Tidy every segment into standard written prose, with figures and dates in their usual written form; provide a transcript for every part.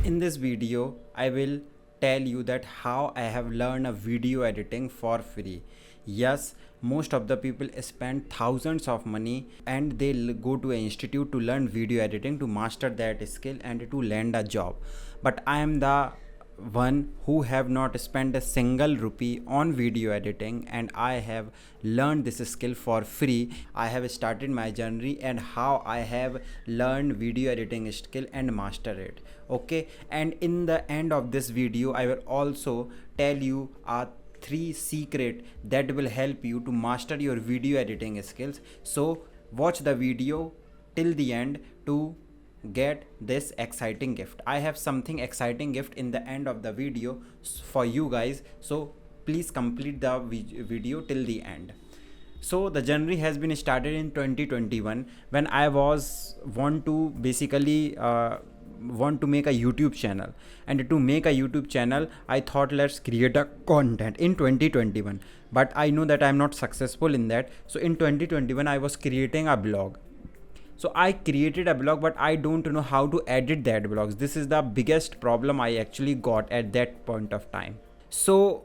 In this video, I will tell you that how I have learned a video editing for free. Yes, most of the people spend thousands of money and they go to an institute to learn video editing to master that skill and to land a job. But I am the one who have not spent a single rupee on video editing, and I have learned this skill for free. I have started my journey and how I have learned video editing skill and master it. Okay, and in the end of this video I will also tell you a three secret that will help you to master your video editing skills. So watch the video till the end to get this exciting gift. I have something exciting gift in the end of the video for you guys, so please complete the video till the end. So the journey has been started in 2021 when I was want to basically want to make a YouTube channel, and to make a YouTube channel I thought let's create a content in 2021, but I know that I'm not successful in that. So in 2021 I was creating a blog. So I created a blog, but I don't know how to edit that blogs. This is the biggest problem I actually got at that point of time. So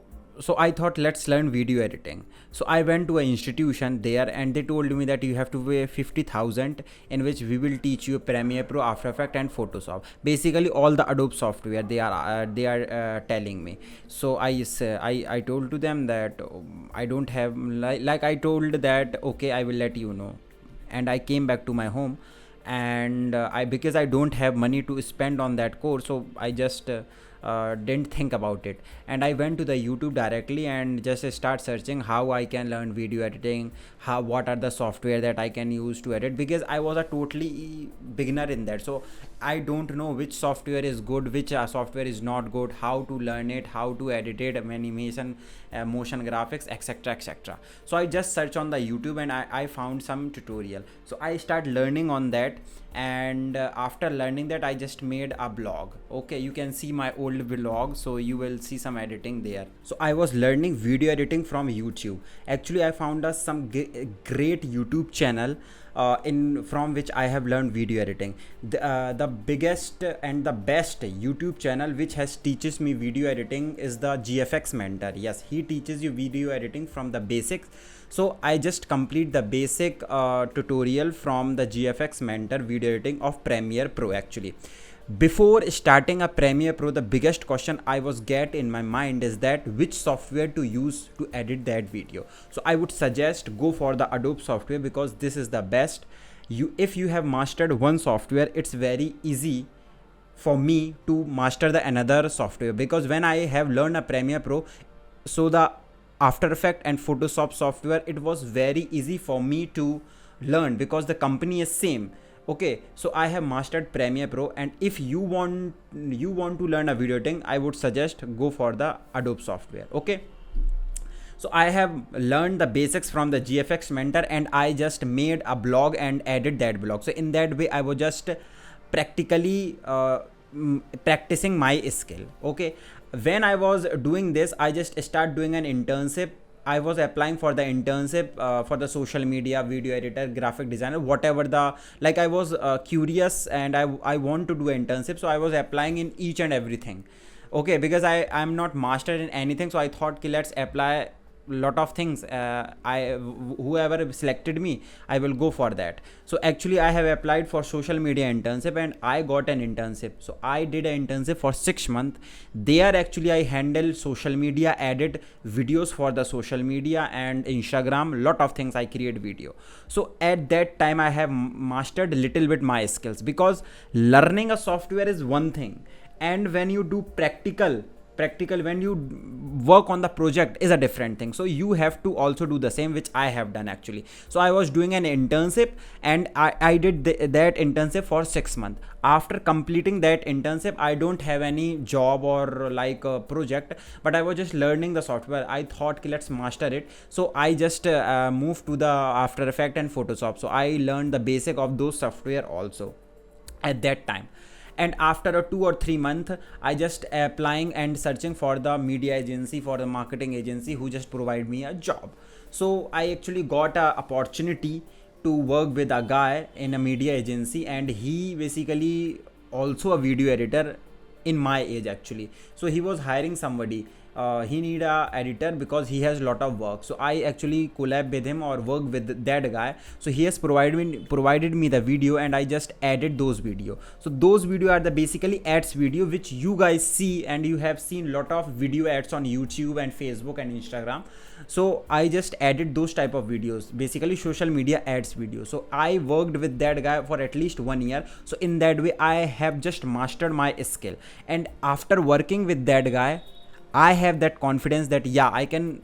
I thought let's learn video editing. So I went to an institution there and they told me that you have to pay 50,000, in which we will teach you Premiere Pro, After Effects and Photoshop. Basically all the Adobe software they are telling me. So I told to them that I don't have like I told that okay, I will let you know. And I came back to my home, and because I don't have money to spend on that course, so I just didn't think about it, and I went to the YouTube directly and just start searching how I can learn video editing, what are the software that I can use to edit, because I was a totally beginner in that. So I don't know which software is good, which software is not good, how to learn it, how to edit it, animation, motion graphics, etc, etc. So I just searched on the YouTube and I found some tutorial. So I start learning on that, and after learning that I just made a blog. Okay, you can see my old blog, so you will see some editing there. So I was learning video editing from YouTube. Actually I found some great YouTube channel from which I have learned video editing. The biggest and the best YouTube channel which has teaches me video editing is the GFXMentor. Yes, he teaches you video editing from the basics. So I just complete the basic tutorial from the GFXMentor video editing of Premiere Pro. Actually, before starting a Premiere Pro, the biggest question I was get in my mind is that which software to use to edit that video. So I would suggest go for the Adobe software, because this is the best. If you have mastered one software, it's very easy for me to master the another software, because when I have learned a Premiere Pro, so the After Effects and Photoshop software, it was very easy for me to learn because the company is same. Okay, so I have mastered Premiere Pro, and if you want to learn a video editing, I would suggest go for the Adobe software. Okay, so I have learned the basics from the GFX Mentor, and I just made a blog and added that blog. So in that way I was just practically practicing my skill. Okay, when I was doing this, I just start doing an internship. I was applying for the internship for the social media, video editor, graphic designer, whatever the, like I was curious and I want to do an internship. So I was applying in each and everything. Okay, because I'm not mastered in anything. So I thought, let's apply lot of things. Whoever selected me, I will go for that. So actually I have applied for social media internship and I got an internship. So I did an internship for 6 months. There actually I handle social media, edit videos for the social media and Instagram, lot of things I create video. So at that time I have mastered a little bit my skills, because learning a software is one thing, and when you do practical, when you work on the project is a different thing. So you have to also do the same, which I have done actually. So I was doing an internship, and I did that internship for 6 months. After completing that internship, I don't have any job or like a project, but I was just learning the software. I thought, let's master it. So I just moved to the After Effects and Photoshop. So I learned the basic of those software also at that time. And after a 2 or 3 months, I just applying and searching for the media agency, for the marketing agency who just provide me a job. So I actually got a opportunity to work with a guy in a media agency, and he basically also a video editor in my age actually. So he was hiring somebody. He need a editor because he has lot of work. So I actually collab with him or work with that guy. So he has provided me the video, and I just added those video. So those video are the basically ads video which you guys see, and you have seen lot of video ads on YouTube and Facebook and Instagram. So I just added those type of videos, basically social media ads video. So I worked with that guy for at least 1 year. So in that way I have just mastered my skill, and after working with that guy I have that confidence that yeah, I can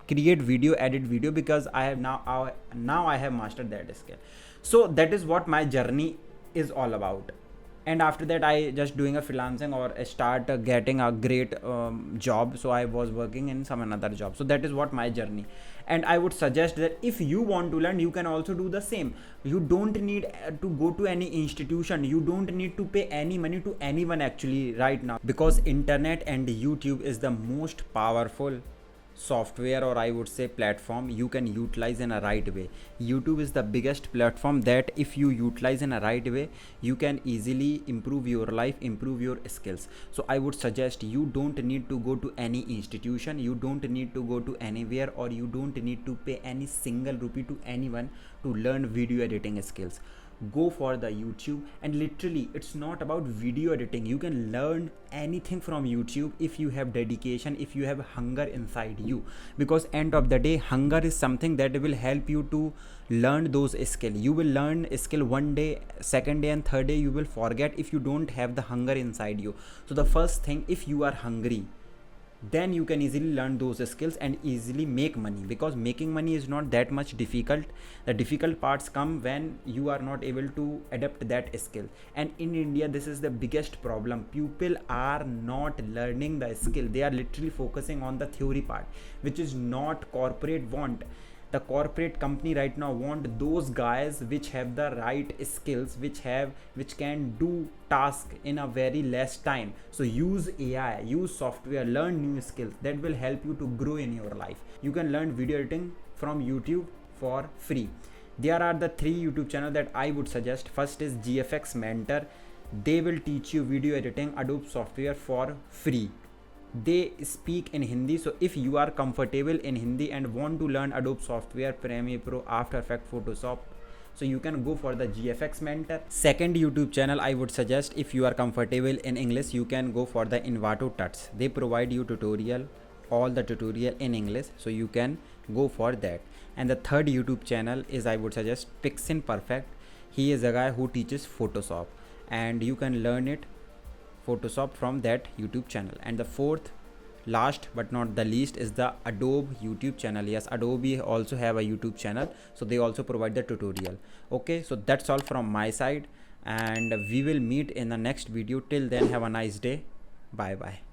create video, edit video, because I have now I have mastered that skill. So that is what my journey is all about. And after that I just doing a freelancing or start getting a great job. So I was working in some another job. So that is what my journey. And I would suggest that if you want to learn, you can also do the same. You don't need to go to any institution. You don't need to pay any money to anyone actually right now, because internet and YouTube is the most powerful software, or I would say platform, you can utilize in a right way. YouTube is the biggest platform that if you utilize in a right way, you can easily improve your life, improve your skills. So I would suggest you don't need to go to any institution, you don't need to go to anywhere, or you don't need to pay any single rupee to anyone to learn video editing skills. Go for the YouTube, and literally it's not about video editing. You can learn anything from YouTube if you have dedication, if you have hunger inside you, because end of the day hunger is something that will help you to learn those skills. You will learn a skill one day, second day and third day you will forget if you don't have the hunger inside you. So the first thing, if you are hungry, then you can easily learn those skills and easily make money, because making money is not that much difficult. The difficult parts come when you are not able to adapt that skill. And in India this is the biggest problem. People are not learning the skill. They are literally focusing on the theory part, which is not corporate want. The corporate company right now want those guys which have the right skills, which can do task in a very less time. So use AI, use software, learn new skills that will help you to grow in your life. You can learn video editing from YouTube for free. There are the 3 YouTube channels that I would suggest. First is GFXMentor. They will teach you video editing, Adobe software for free. They speak in Hindi, so if you are comfortable in Hindi and want to learn Adobe software, Premiere Pro, After Effects, Photoshop, so you can go for the GFXMentor. Second YouTube channel I would suggest, if you are comfortable in English, you can go for the InVideo Tuts. They provide you tutorial, all the tutorial in English, so you can go for that. And the third YouTube channel is, I would suggest, Pixin Perfect. He is a guy who teaches Photoshop, and you can learn it Photoshop from that YouTube channel. And the fourth, last but not the least, is the Adobe YouTube channel. Yes, Adobe also have a YouTube channel, so they also provide the tutorial. Okay, so that's all from my side, and we will meet in the next video. Till then, have a nice day. Bye bye.